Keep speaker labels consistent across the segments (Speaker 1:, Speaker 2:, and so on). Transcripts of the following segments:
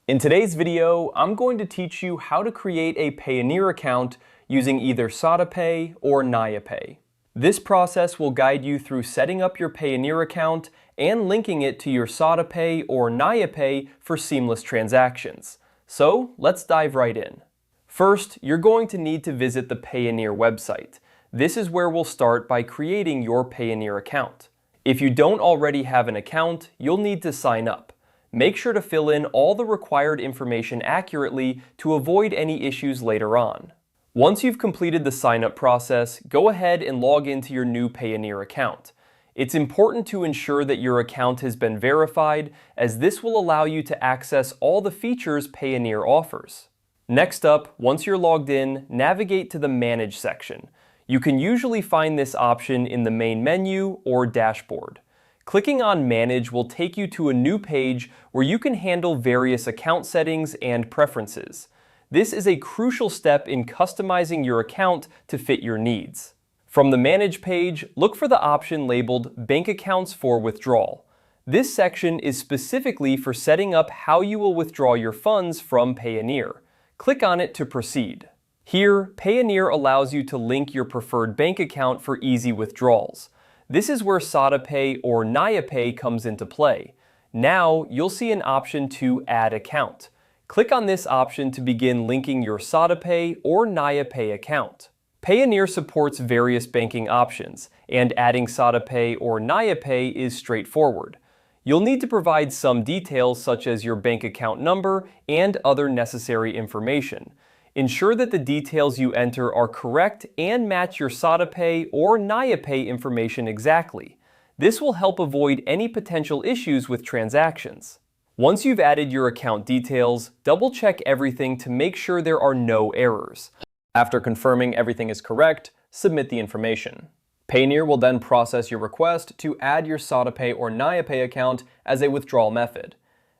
Speaker 1: In today's video, I'm going to teach you how to create a Payoneer account using either SadaPay or NayaPay. This process will guide you through setting up your Payoneer account and linking it to your SadaPay or NayaPay for seamless transactions. So let's dive right in. First, you're going to need to visit the Payoneer website. This is where we'll start by creating your Payoneer account. If you don't already have an account, you'll need to sign up. Make sure to fill in all the required information accurately to avoid any issues later on. Once you've completed the sign-up process, go ahead and log into your new Payoneer account. It's important to ensure that your account has been verified, as this will allow you to access all the features Payoneer offers. Next up, once you're logged in, navigate to the Manage section. You can usually find this option in the main menu or dashboard. Clicking on Manage will take you to a new page where you can handle various account settings and preferences. This is a crucial step in customizing your account to fit your needs. From the Manage page, look for the option labeled Bank Accounts for Withdrawal. This section is specifically for setting up how you will withdraw your funds from Payoneer. Click on it to proceed. Here, Payoneer allows you to link your preferred bank account for easy withdrawals. This is where SadaPay or NayaPay comes into play. Now, you'll see an option to Add Account. Click on this option to begin linking your SadaPay or NayaPay account. Payoneer supports various banking options, and adding SadaPay or NayaPay is straightforward. You'll need to provide some details such as your bank account number and other necessary information. Ensure that the details you enter are correct and match your SadaPay or NayaPay information exactly. This will help avoid any potential issues with transactions. Once you've added your account details, double-check everything to make sure there are no errors. After confirming everything is correct, submit the information. Payoneer will then process your request to add your SadaPay or NayaPay account as a withdrawal method.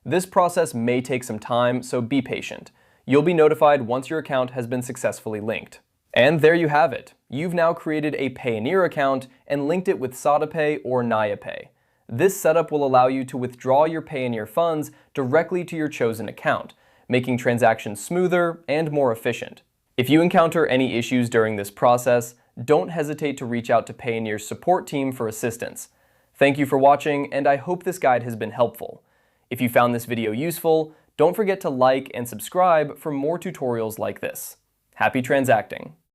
Speaker 1: This process may take some time, so be patient. You'll be notified once your account has been successfully linked. And there you have it. You've now created a Payoneer account and linked it with SadaPay or NayaPay. This setup will allow you to withdraw your Payoneer funds directly to your chosen account, making transactions smoother and more efficient. If you encounter any issues during this process, don't hesitate to reach out to Payoneer's support team for assistance. Thank you for watching, and I hope this guide has been helpful. If you found this video useful, don't forget to like and subscribe for more tutorials like this. Happy transacting!